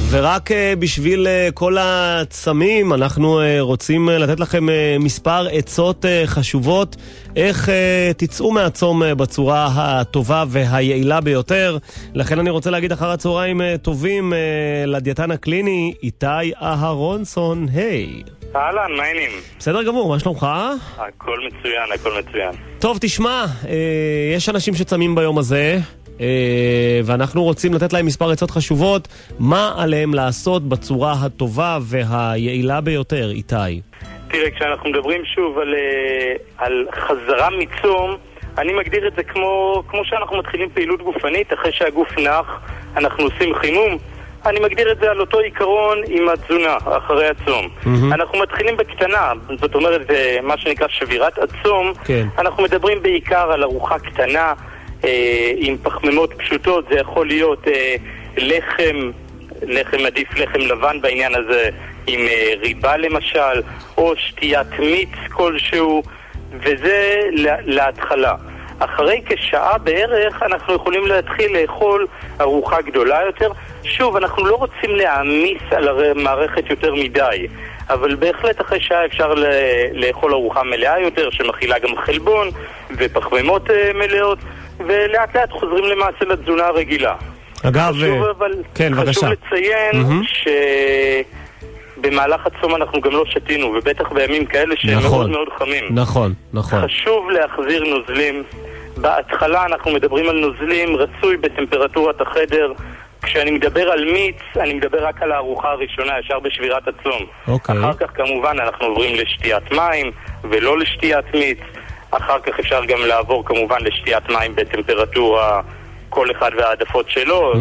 ורק בשביל כל הצמים אנחנו רוצים לתת לכם מספר עצות חשובות איך תצאו מהצום בצורה הטובה והיעילה ביותר. לכן אני רוצה להגיד אחר הצהריים טובים לדיאטן הקליני איתי אהרונסון. היי. אהלן, מה העניינים? בסדר גמור, מה שלומך? הכל מצוין, הכל מצוין. טוב, תשמע, יש אנשים שצמים ביום הזה, ואנחנו רוצים לתת להם מספר עצות חשובות, מה עליהם לעשות בצורה הטובה והיעילה ביותר, איתי? תראה, כשאנחנו מדברים שוב על חזרה מצום, אני מגדיר את זה כמו שאנחנו מתחילים פעילות גופנית, אחרי שהגוף נח, אנחנו עושים חימום. אני מגדיר את זה על אותו עיקרון עם התזונה, אחרי הצום. אנחנו מתחילים בקטנה, זאת אומרת, מה שנקרא שבירת הצום. כן. אנחנו מדברים בעיקר על ארוחה קטנה, עם פחמימות פשוטות. זה יכול להיות לחם עדיף לחם לבן בעניין הזה, עם ריבה למשל, או שתיית מיץ כלשהו, וזה להתחלה. אחרי כשעה בערך אנחנו יכולים להתחיל לאכול ארוחה גדולה יותר. שוב, אנחנו לא רוצים להעמיס על המערכת יותר מדי, אבל בהחלט אחרי שעה אפשר לאכול ארוחה מלאה יותר, שמכילה גם חלבון ופחמימות מלאות, ולאט לאט חוזרים למעשה לתזונה הרגילה. אגב, חשוב לציין במהלך הצום אנחנו גם לא שתינו, ובטח בימים כאלה שהם מאוד מאוד חמים. נכון. חשוב להחזיר נוזלים. בהתחלה אנחנו מדברים על נוזלים רצוי בטמפרטורת החדר. כשאני מדבר על מיץ, אני מדבר רק על הארוחה הראשונה, ישר בשבירת הצום. אחר כך כמובן אנחנו עוברים לשתיית מים ולא לשתיית מיץ. אחר כך אפשר גם לעבור כמובן לשתיית מים בטמפרטורה, כל אחד והעדפות שלו.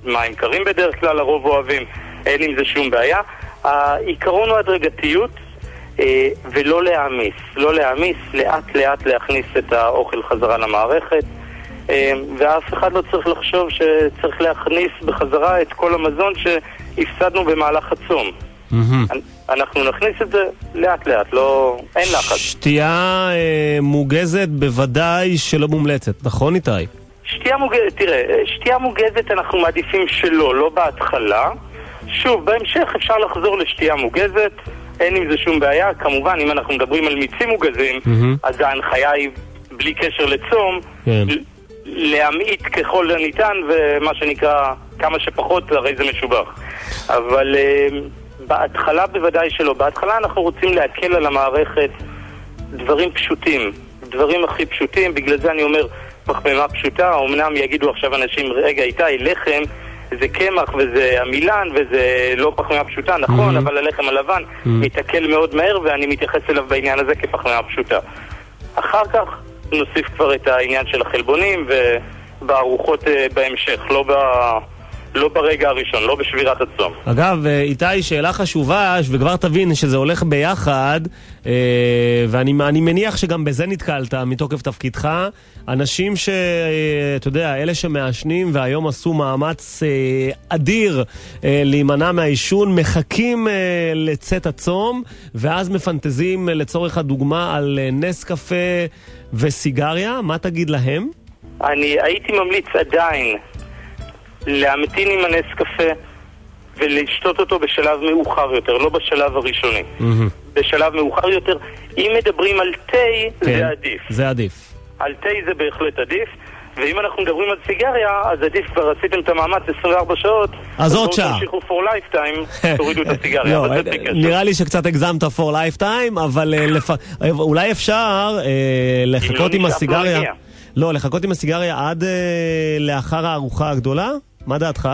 מים קרים בדרך כלל הרוב אוהבים, אין עם זה שום בעיה. העיקרון הוא הדרגתיות, ולא להעמיס. לא להעמיס, לאט לאט להכניס את האוכל חזרה למערכת, ואף אחד לא צריך לחשוב שצריך להכניס בחזרה את כל המזון שהפסדנו במהלך הצום. אנחנו נכניס את זה לאט לאט, אין לחץ. שתייה מוגזת בוודאי שלא מומלצת, נכון איתי? שתייה מוגזת אנחנו מעדיפים שלא, לא בהתחלה. שוב, בהמשך אפשר לחזור לשתייה מוגזת, אין עם זה שום בעיה. כמובן, אם אנחנו מדברים על מיצים מוגזים, אז ההנחיה היא בלי קשר לצום, להמעיט ככל הניתן, ומה שנקרא כמה שפחות, הרי זה משובח. אבל בהתחלה בוודאי שלא. בהתחלה אנחנו רוצים להקל על המערכת דברים פשוטים, דברים הכי פשוטים. בגלל זה אני אומר פחמימה פשוטה. אמנם יגידו עכשיו אנשים, רגע איתי, לחם זה קמח וזה המילן וזה לא פחמימה פשוטה, נכון, אבל הלחם הלבן מתעכל מאוד מהר, ואני מתייחס אליו בעניין הזה כפחמימה פשוטה. אחר כך נוסיף כבר את העניין של החלבונים ובארוחות בהמשך, לא ברגע הראשון, לא בשבירת הצום. אגב, איתי, שאלה חשובה, וכבר תבין שזה הולך ביחד, ואני מניח שגם בזה נתקלת מתוקף תפקידך. אנשים אתה יודע, אלה שמעשנים והיום עשו מאמץ אדיר להימנע מהעישון, מחכים לצאת הצום, ואז מפנטזים לצורך הדוגמה על נס קפה וסיגריה. מה תגיד להם? אני הייתי ממליץ עדיין להמתין עם הנס קפה ולשתות אותו בשלב מאוחר יותר, לא בשלב הראשוני. בשלב מאוחר יותר. אם מדברים על תה, זה עדיף. זה עדיף. על תה זה בהחלט עדיף. ואם אנחנו מדברים על סיגריה, אז עדיף כבר עשיתם את המאמץ 24 שעות. אז עוד שעה. תמשיכו for lifetime, תורידו את הסיגריה. נראה לי שקצת הגזמת for lifetime, אבל אולי אפשר לחכות עם הסיגריה. לא, לחכות עם הסיגריה עד לאחר הארוחה הגדולה? מה דעתך?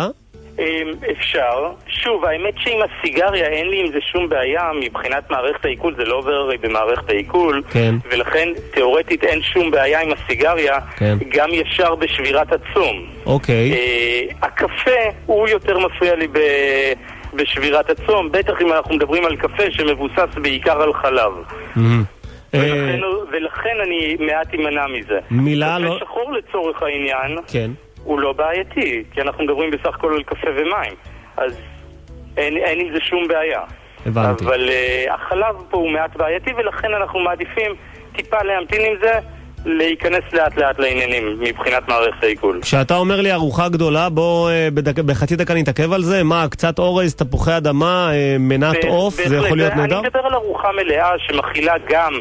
אפשר. שוב, האמת שעם הסיגריה אין לי עם זה שום בעיה. מבחינת מערכת העיכול זה לא עובר במערכת העיכול, ולכן תיאורטית אין שום בעיה עם הסיגריה, גם ישר בשבירת הצום. הקפה הוא יותר מפריע לי בשבירת הצום, בטח אם אנחנו מדברים על קפה שמבוסס בעיקר על חלב. ולכן אני מעט אמנע מזה. קפה שחור לצורך העניין, הוא לא בעייתי, כי אנחנו מדברים בסך הכל על קפה ומים, אז אין עם זה שום בעיה. הבנתי. אבל החלב פה הוא מעט בעייתי, ולכן אנחנו מעדיפים טיפה להמתין עם זה, להיכנס לאט לאט לעניינים מבחינת מערכת העיכול. כשאתה אומר לי ארוחה גדולה, בוא בחצי דקה נתעכב על זה. מה, קצת אורז, תפוחי אדמה, מנת עוף, זה יכול להיות נהדר? אני מדבר על ארוחה מלאה שמכילה גם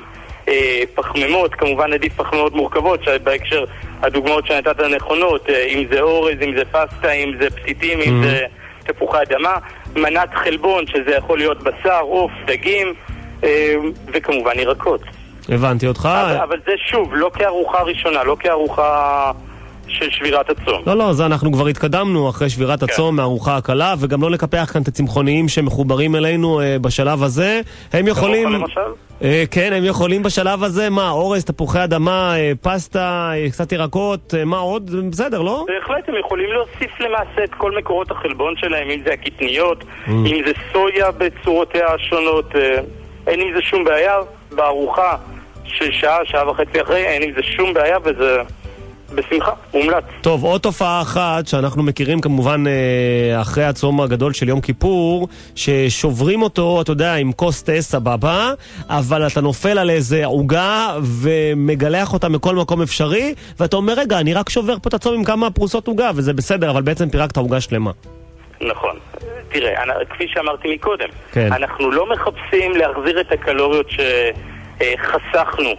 פחמימות, כמובן עדיף פחמימות מורכבות, שבהקשר הדוגמאות שנתת נכונות, אם זה אורז, אם זה פסטה, אם זה פסיטים, אם זה תפוחי אדמה, מנת חלבון, שזה יכול להיות בשר, עוף, דגים, וכמובן ירקות. הבנתי אותך. אבל זה שוב, לא כארוחה ראשונה, לא כארוחה של שבירת הצום. לא, זה אנחנו כבר התקדמנו אחרי שבירת הצום מהארוחה הקלה, וגם לא לקפח כאן את הצמחוניים שמחוברים אלינו בשלב הזה. הם יכולים... כן, הם יכולים בשלב הזה, מה, אורז, תפוחי אדמה, פסטה, קצת ירקות, מה עוד? בסדר, לא? בהחלט, הם יכולים להוסיף למעשה את כל מקורות החלבון שלהם, אם זה הקטניות, אם זה סויה בצורותיה השונות, אין עם זה שום בעיה. בארוחה של שעה וחצי אחרי, אין עם זה שום בעיה, וזה בשמחה, מומלץ. טוב, עוד תופעה אחת שאנחנו מכירים כמובן אחרי הצום הגדול של יום כיפור, ששוברים אותו, אתה יודע, עם כוס תה סבבה, אבל אתה נופל על איזה עוגה ומגלח אותה מכל מקום אפשרי, ואתה אומר, רגע, אני רק שובר פה את הצום עם כמה פרוסות עוגה, וזה בסדר, אבל בעצם פירקת עוגה שלמה. נכון. תראה, כפי שאמרתי מקודם, כן. אנחנו לא מחפשים להחזיר את הקלוריות שחסכנו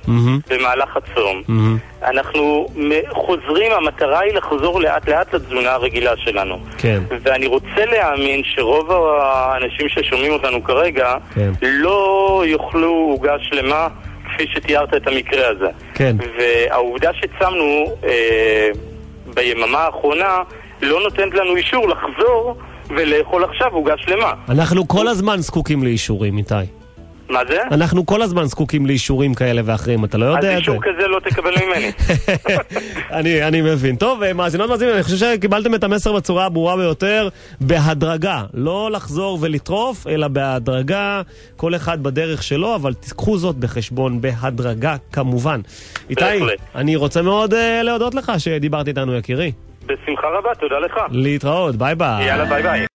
במהלך הצום. אנחנו חוזרים, המטרה היא לחזור לאט לאט לתזונה הרגילה שלנו. כן. ואני רוצה להאמין שרוב האנשים ששומעים אותנו כרגע לא יאכלו עוגה שלמה כפי שתיארת את המקרה הזה. כן. והעובדה שצמנו ביממה האחרונה לא נותנת לנו אישור לחזור ולאכול עכשיו עוגה שלמה. אנחנו כל הזמן זקוקים לאישורים, איתי. מה זה? אנחנו כל הזמן זקוקים לאישורים כאלה ואחרים, אתה לא יודע את זה? אז אישור כזה לא תקבל ממני. אני מבין. טוב, מאזינות מאזינים, אני חושב שקיבלתם את המסר בצורה הברורה ביותר, בהדרגה. לא לחזור ולטרוף, אלא בהדרגה, כל אחד בדרך שלו, אבל תקחו זאת בחשבון, בהדרגה כמובן. איתי, אני רוצה מאוד להודות לך שדיברת איתנו, יקירי. בשמחה רבה, תודה לך. להתראות, ביי ביי. יאללה, ביי ביי.